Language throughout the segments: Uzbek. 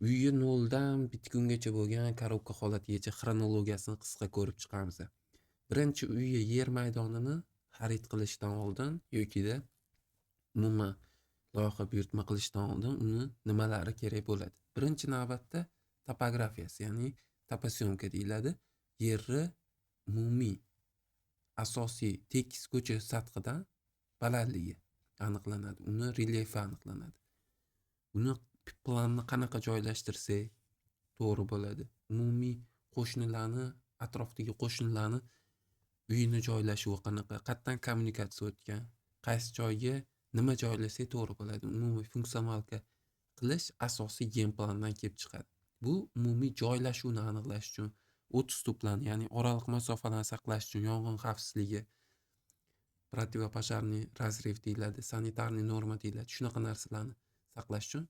uyi noldan bitgungacha bo'lgan korobka holatigacha xronologiyasini qisqa ko'rib chiqamiz. Birinchi uyi yer maydonini xarid qilishdan oldin yokida umuman loyiha buyurtma qilishdan oldin uni nimalari kerak bo'ladi? Birinchi navbatda topografiyasi, ya'ni toposyomka deyiladi. Yerni umumiy asosiy tekis ko'cha sathidan balandligi aniqlanadi. Uni relyefi aniqlanadi. Uni planni qanaqa joylashtirsak to'g'ri bo'ladi. Umumiy qo'shnilarni, atrofdagi qo'shnilarni uyini joylashuvi qanaqa, qayerdan kommunikatsiya o'tgan, qaysi joyga nima joylasak to'g'ri bo'ladi. Umumiy funksionalka qilish asosiy game plandan kelib chiqadi. Bu umumiy joylashuvni aniqlash uchun, o't ustuplarni, ya'ni oraliq masofalarni saqlash uchun, yong'in xavfsizligi, protivopojarniy razriv deyiladi, sanitarniy norma deyiladi. Shunaqa narsalarni saqlash uchun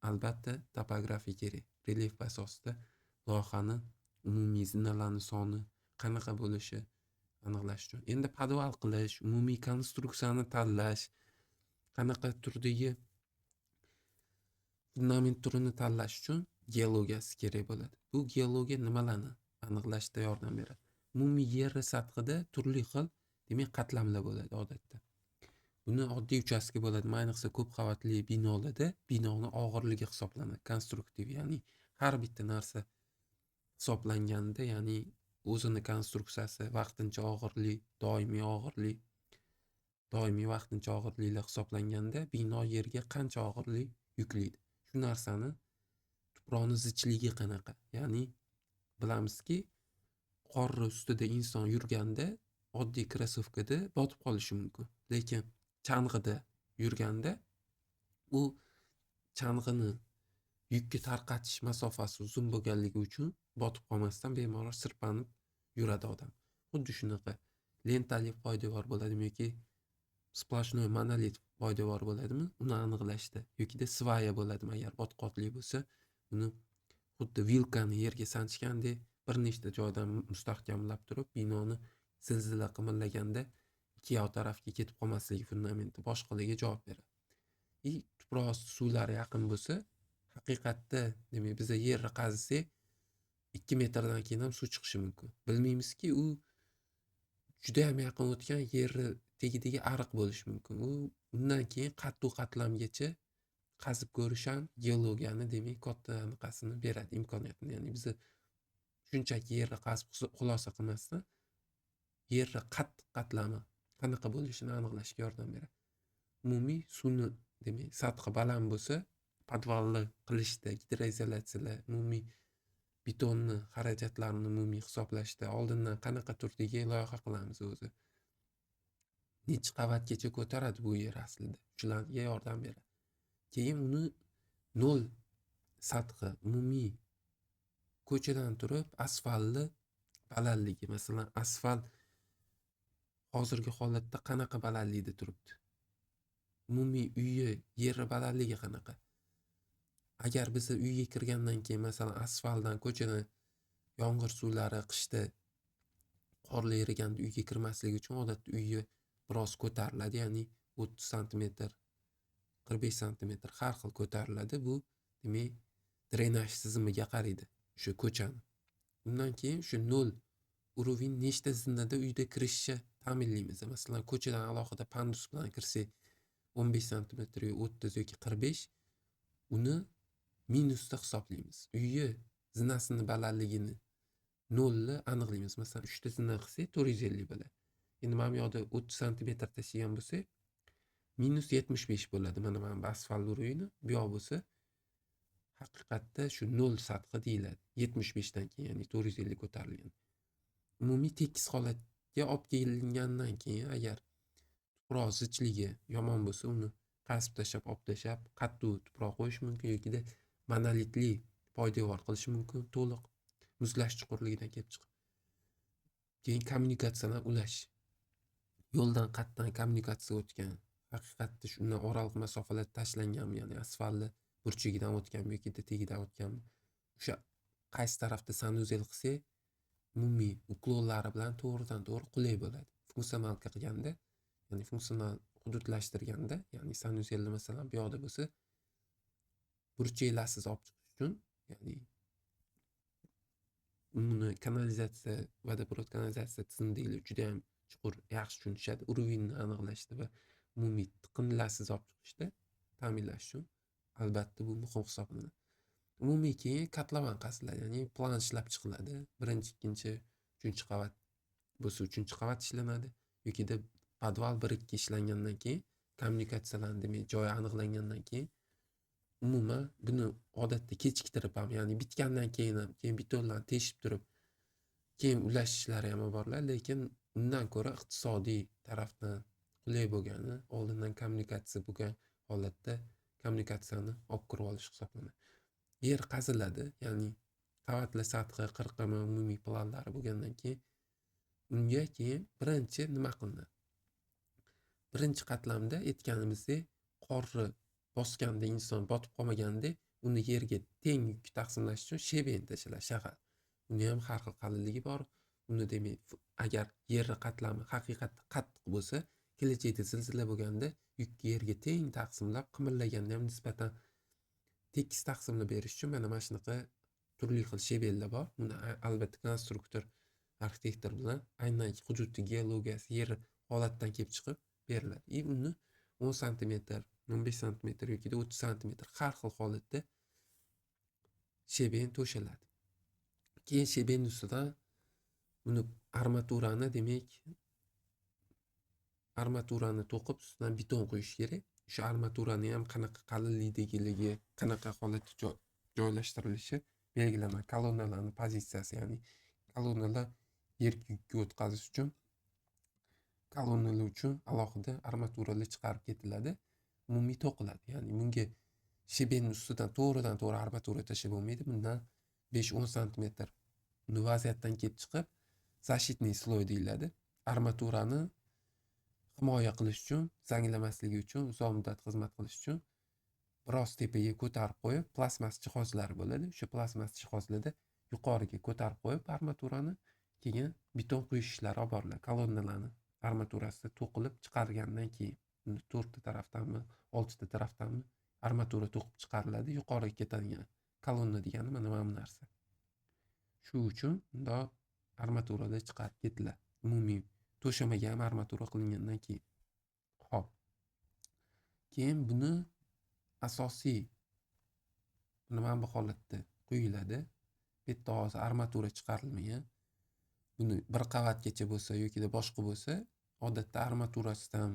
albatta topografiya kerak. Relyef asosida loyihani umumiy zinalarning soni qanaqa bo'lishi aniqlash uchun. Endi podval qilish, umumiy konstruksiyani tanlash, qanaqa turdagi fundament turini tanlash uchun geologiyasi kerak bo'ladi. Bu geologiya nimalarni aniqlashda yordam beradi? Umumiy yer sathida turli xil, demak, qatlamlar bo'ladi odatda. Buni oddiy uchastka bo'ladi. Ayniqsa ko'p qavatli binolarda binoni og'irligi hisoblanadi. Konstruktiv, ya'ni har bitta narsa hisoblanganda, ya'ni o'zini konstruksiyasi, vaqtincha og'irlik, doimiy vaqtincha og'irliklar hisoblanganda bino yerga qancha og'irlik yuklaydi. Shu narsani tuproqning zichligi qanaqa? Ya'ni bilamizki, qor ustida inson yurganda oddiy krossovkada botib qolishi mumkin. Lekin chang'ida yurganda u chang'ini yukka tarqatish masofasi uzun bo'lganligi uchun botib qolmasdan bemalol sirpanib yuradi odam. Xuddi shunaqa lentali poydevor bo'ladimi yoki splashnoy monolit poydevor bo'ladimi? Uni aniqlashda yokida svaya bo'ladimi? Agar botqoqli bo'lsa, uni xuddi vilkani yerga sanchgandek bir nechta joydan mustahkamlab turib, binoni zilzila qimirlaganda ikki yoq tarafga ketib qolmasligi fundamenti boshqalarga javob beradi. Tuproq suvlari yaqin bo'lsa, haqiqatda demak biz yerni qazisak 2 metrdan keyin ham suv chiqishi mumkin. Bilmaymizki, u juda ham yaqin o'tgan yerni tagidagi ariq bo'lishi mumkin. Undan keyin qattiq qatlamgacha qazib ko'rish ham geologiyani demak katta anaqasini beradi, imkoniyatini. Ya'ni biz shunchaki yerni qazib xulosa qilmasdan yerni qattiq qatlami qanaqa bo'lishini aniqlashga yordam beradi. Umumiy suvni demak sathi baland bo'lsa, podvalni qilishda, gidroizolyatsiyalar, umumiy betonni xarajatlarini umumiy hisoblashda oldindan qanaqa turdagi loyiha qilamiz o'zi. Necha qavatgacha ko'taradi bu yer aslida. Shularga yordam beradi. Keyin uni nol sathi, umumiy ko'chadan turib asfaltni balandligi, masalan, asfalt hozirgi holatda qanaqa balandlikda turibdi? Umumiy uyi yerni balandligi qanaqa? Agar biz uyga kirgandan keyin masalan asfaltdan, ko'chadan yomg'ir suvlari qishda qorlar eriganda uyga kirmasligi uchun odatda uyi biroz ko'tariladi, ya'ni 30 sm, 45 sm har xil ko'tariladi. Bu demak drenaj tizimiga qaraydi shu ko'chani. Undan keyin shu 0 urovin nechta zinada uyda kirishiga ta'minlaymiz. Masalan, ko'chadan alohida pandus bilan kirsak 15 sm, 30 yoki 45, uni minusda hisoblaymiz. Uyi zinasini balandligini 0 ni aniqlaymiz. Masalan, 3 ta zina qilsak 450 bo'ladi. Endi mana bu yoqda 30 sm tashigan bo'lsa, minus 75 bo'ladi. Mana bu asfalt urovini. Bu yoq bo'lsa, haqiqatda shu 0 sathi deyiladi. 75 dan keyin, ya'ni 450 ko'tarilgan. Umumiy tekis holatga olib kelingandan keyin agar tuproq zichligi yomon bo'lsa, uni qazib tashlab, qattiq tuproq qo'yish mumkin yokida monolitli poydevor qilish mumkin, to'liq muzlash chuqurligidan kelib chiqib. Keyin kommunikatsiyalar ulash. Yo'ldan qatdan kommunikatsiya o'tgan, haqiqatda shundan oraliq masofalar tashlanganmi, ya'ni asfaltni burchagidan o'tganmi yoki tagidan o'tganmi? O'sha qaysi tarafda sanuzel qilsak, umumiy uklonlari bilan to'g'ridan to'g'ri qulay bo'ladi. Funksionalka qilganda, ya'ni funksional hududlashtirganda, ya'ni sanuzelni masalan bu yoqda bo'lsa, burchaklarsiz olib chiqish uchun Ya'ni uni kanalizatsiya, vodoprovod kanalizatsiya tizimdagilar juda ham chuqur yaxshi tushunishadi. Уровеньni aniqlashda va umumiy tiqinlarsiz olib chiqishda ta'minlash uchun albatta bu muhim hisoblanadi. Umumiy keyin qatlamon qaziladi, ya'ni plan ishlab chiqiladi. Birinchi, ikkinchi, uchinchi qavat bo'lsa uchinchi qavat ishlanadi yokida podval 1-2 ishlangandan keyin kommunikatsiyalarni demak joyi aniqlangandan keyin umuman buni odatda kechiktirib ham, ya'ni bitgandan keyin ham, keyin betonlarni teshib turib keyin ulash ishlari ham borlar, lekin undan ko'ra iqtisodiy tarafdan qulay bo'lgani oldindan kommunikatsiya bo'lgan holatda kommunikatsiyani olib kirib olish hisoblanadi. Yer qaziladi, ya'ni qavatlar sathi, qirqimi, umumiy planlari bo'lgandan keyin unga keyin birinchi nima qilinadi? Birinchi qatlamda aytganimizdek, qorni bosganda inson botib qolmaganda uni yerga teng yuk taqsimlash uchun sheben tashlashadi, shag'al. Uni ham har xil qalinligi bor. Uni demak, agar yer qatlami haqiqatda qattiq bo'lsa, kelajakda zilzila bo'lganda yukni yerga teng taqsimlab, qimirlaganda ham nisbatan tekis taqsimlab berish uchun mana shunaqa turli xil shebenlar bor. Buni albatta konstruktor, arxitektor bilan aynan hududni geologiyasi, yer holatdan kelib chiqib beriladi. Uni 10 sm, 15 sm yoki 30 sm har xil holatda sheben to'shaladi. Keyin sheben ustidan buni armaturani demak armaturani to'qib ustidan beton qo'yish kerak. Shu armaturani ham qanaqa qalinlikdagiligi, qanaqa holatda joylashtirilishi belgilanadi. Kolonnalarning pozitsiyasi, ya'ni kolonnalar yer yukka o'tkazish uchun kolonnalar uchun alohida armaturalar chiqarib ketiladi, umumiy to'qiladi. Ya'ni bunga sheben ustidan to'g'ridan-to'g'ri armatura tashlab bo'lmaydi. Bundan 5-10 sm uni vaziyatdan kelib chiqib, защитный слой deyiladi. Armaturani himoya qilish uchun, zanglamasligi uchun, uzoq muddat xizmat qilish uchun biroz tepaga ko'tarib qo'yib, plastmas jihozlari bo'ladi. O'sha plastmas jihozlarda yuqoriga ko'tarib qo'yib armaturani, keyin beton quyish ishlari olib boriladi. Kolonnalarni armaturasi to'qilib chiqargandan keyin uni 4 ta tarafdanmi, 6 ta tarafdanmi armatura to'qib chiqariladi. Yuqoriga ketadigan kolonna degani mana bu narsa. Shu uchun unda armaturalar chiqarib ketiladi. Umumiy to'shamaga ham armatura qilingandan keyin. Xo'p. Keyin buni asosiy mana bu holatda quyiladi. Bu yerda hozir armatura chiqarilmagan. Buni bir qavatgacha bo'lsa yoki boshqa bo'lsa, odatda armaturasiz ham,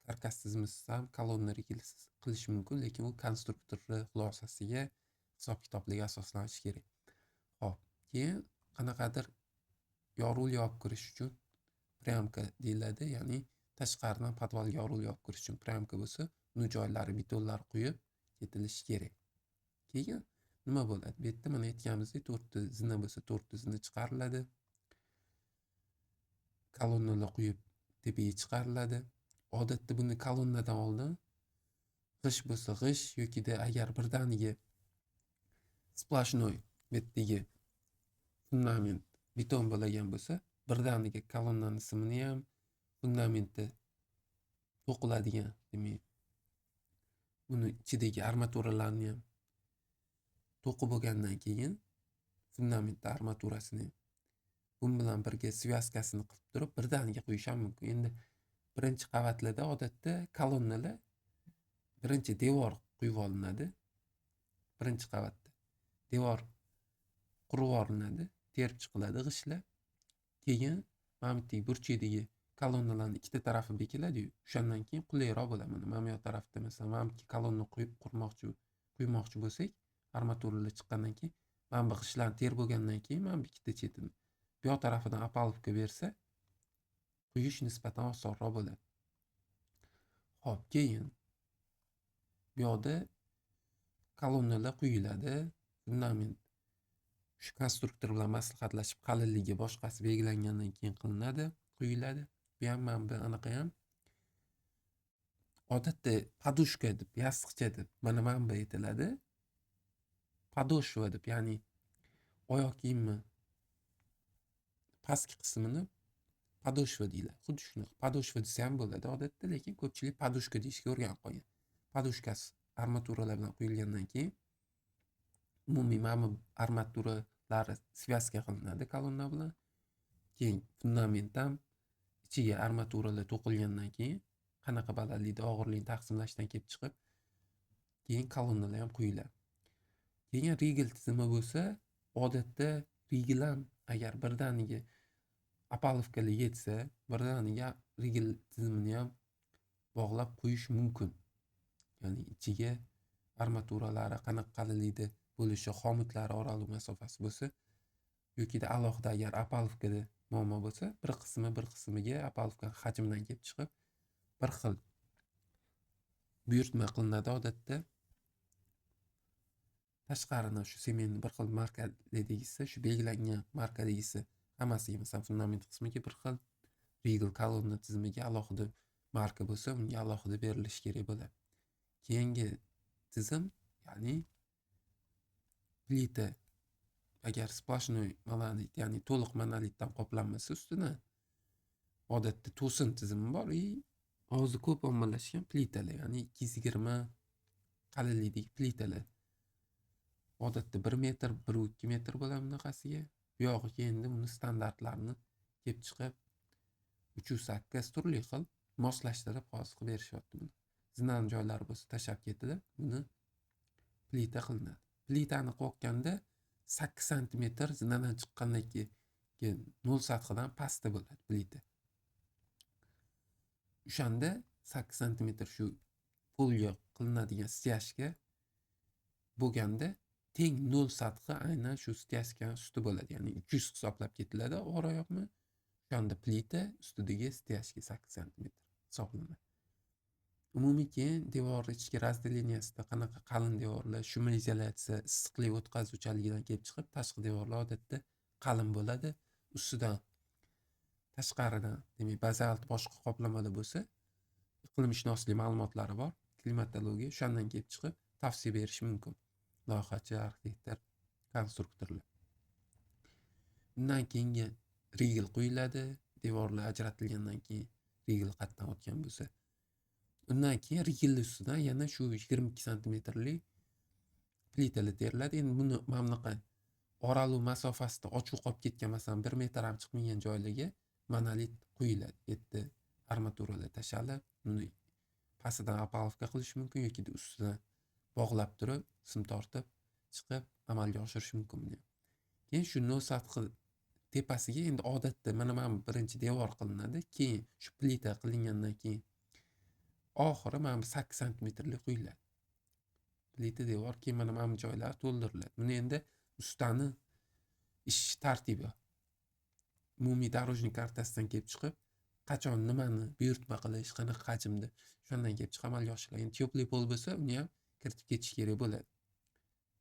karkassizmisiz ham kolonnalar qilish mumkin, lekin u konstruktorlar xulosasiga, hisob-kitoblarga asoslanishi kerak. Xo'p, keyin qanaqadir yorug'lik olib kirish uchun pryamka deyiladi, ya'ni tashqaridan podvalga yorug'lik olib kirish uchun pryamka bo'lsa, uni joylari betonlar quyib ketilishi kerak. Keyin nima bo'ladi? Bu yerda mana aytganimizdek 4 ta zina bo'lsa 4 ta zina chiqariladi. Kolonnalar quyib tepaga chiqariladi. Odatda buni kolonnadan oldin g'ish bo'lsa g'ish yokida agar birdaniga splashnoy betdagi fundament beton bo'lagan bo'lsa, birdaniga kolonnaning simini ham, fundamenti to'qiladigan, demak, buni ichidagi armaturalarni ham to'qib bo'lgandan keyin fundament armaturasini bu bilan birga svязкасini qilib turib birdaniga qo'yish ham mumkin. Endi birinchi qavatlarda odatda kolonnalar birinchi devor quyib olinadi. Birinchi qavatda devor qurib olinadi, terib chiqiladi g'ishlar. Keyin mana bu burchakdagi kolonnalarning ikkita tarafi bekiladi-yu, o'shandan keyin qulayroq bo'ladi. Mana bu tarafda masalan mana bu kolonna quymoqchi bo'lsak, armaturalar chiqqandan keyin mana bu g'ishlarni terib bo'lgandan keyin mana bu ikkita chetini bu yoq tarafidan opalovka bersa, quyish nisbatan osonroq bo'ladi. Xo'p, keyin bu yoqda kolonnalar quyiladi, fundament shu konstruktor bilan maslahatlashib qalinligi boshqasi belgilangandan keyin qilinadi, quyiladi. Bu ham mana bu anaqa ham odatda podushka deb, yostiqcha deb mana bu aytiladi. Podoshva deb, ya'ni oyoq kiyimni pastki qismini podoshva deyiladi. Xuddi shuni podoshva desa ham bo'ladi odatda, lekin ko'pchilik podushka deyishga o'rganib qolgan. Podushkasi armaturalar bilan quyilgandan keyin umumiy mana bu armaturalari svязка qilinadi kolonna bilan. Keyin fundament ham ichiga armaturalar to'qilgandan keyin qanaqa balandlikda og'irlikni taqsimlashdan kelib chiqib, keyin kolonnalar ham quyiladi. Keyin rigel tizimi bo'lsa, odatda rigel ham agar birdaniga apalovkalar yetsa, birdaniga rigel tizimini ham bog'lab qo'yish mumkin. Ya'ni ichiga armaturalari qanaqa qalinlikda bo'lishi, xomutlari oraluq masofasi bo'lsa, yokida alohida agar apalovkada muammo bo'lsa, bir qismiga apalovka hajmidan kelib chiqib, bir xil buyurtma qilinadi odatda. Tashqarini shu sementni bir xil markaligisi, shu belgilangan markaligisi hammasiga, masalan, fundament qismiga bir xil, rigel kolonna tizimiga alohida marka bo'lsa, unga alohida berilishi kerak bo'ladi. Keyingi tizim, ya'ni plita agar splashnoy monolit, ya'ni to'liq monolitdan qoplanmasa ustidan odatda to'sin tizimi bor, og'zi ko'p ommalashgan plitalar, ya'ni 220 qalinlikdagi plitalar. Odatda 1 metr, 1,2 metr bo'ladi bunaqasiga. Bu yog'iga endi uni standartlarini kelib chiqib 308 turli xil moslashtirib hozir qilib berishyapti buni. Zinan joylari bo'lsa tashlab ketilib, buni plita qilinadi. Plitani qo'yganda 8 cm zinadan chiqqandan keyin 0 sathidan pastda bo'ladi plita. O'shanda 8 cm shu folyo qilinadigan stяжка bo'lganda teng 0 sathi aynan shu stяжка usti bo'ladi. Ya'ni 300 hisoblab ketiladi o'royoqni. O'shanda plita ustidagi stяжка 8 cm hisoblanadi. Umumiy keyin devor ichki razdeleniyasida qanaqa qalin devorlar, shum izolyatsiya, issiqlik o'tkazuvchanligidan kelib chiqib, tashqi devorlar odatda qalin bo'ladi. Ustidan tashqaridan, demak, bazalt boshqa qoplamalar bo'lsa, iqlimshunoslik ma'lumotlari bor, klimatologiya, o'shandan kelib chiqib tavsiya berish mumkin. Loyihachi, arxitektor, konstruktorlar. Undan keyingi rigel qo'yiladi, devorlar ajratilgandan keyin rigel qatdan o'tgan bo'lsa. Undan keyin rigel ustidan yana shu 22 cm plitalar teriladi. Endi buni mana bunaqa oraluq masofasida ochiq qolib ketgan, masalan 1 metr ham chiqmagan joylarga monolit qo'yiladi. Yerda armaturalar tashalib, uni pastidan apalovka qilish mumkin yoki ustidan bog'lab turib, sim tortib chiqib amalga oshirish mumkin buni. Keyin shu 0 sathi tepasiga endi odatda mana birinchi devor qilinadi, keyin shu plita qilingandan keyin oxiri mana 8 cm qo'yiladi. Plita devor, keyin mana bu joylar to'ldiriladi. Buni endi ustani ish tartibi, umumiy darojnik kartasidan kelib chiqib, qachon nimani buyurtma qilish, qanaqa hajmda, shundan kelib chiqib amalga oshiriladi. Endi teplый pol bo'lsa, uni ham kiritib ketish kerak bo'ladi.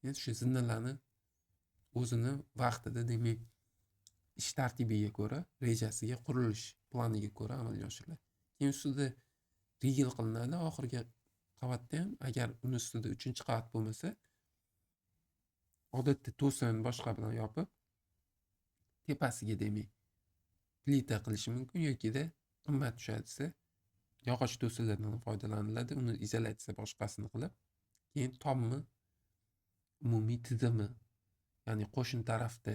Endi shu zinalarni o'zini vaqtida, demak, ish tartibiga ko'ra, rejasiga, qurilish planiga ko'ra amalga oshiriladi. Keyin ustida rigel qilinadi. Oxirgi qavatda ham agar uni ustida 3-qavat bo'lmasa, odatda to'sin boshqa bilan yopib, tepasiga, demak, plita qilish mumkin yokida qimmat tushadisa, yog'och to'sinlardan foydalaniladi. Uni izolyatsiya boshqasini qilib, keyin tomni umumiy tizimi, ya'ni qo'shni tarafda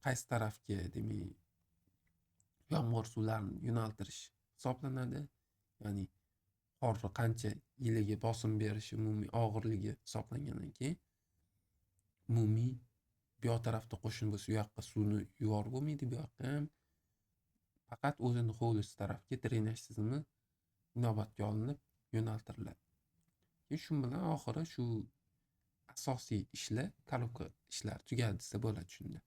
qaysi tarafga, demak, yomg'ir suvlarini yo'naltirish hisoblanadi. Ya'ni qorni qancha yiliga bosim berishi, umumiy og'irligi hisoblangandan keyin umumiy bu yoq tarafda qo'shni bo'lsa, u yoqqa suvni yuborib bo'lmaydi, bu yoqqa ham faqat o'zini hovlisi tarafga drenaj tizimi inobatga olinib yo'naltiriladi. Keyin shu bilan oxiri shu asosiy ishlar, korobka ishlari tugadi desa bo'ladi shunda.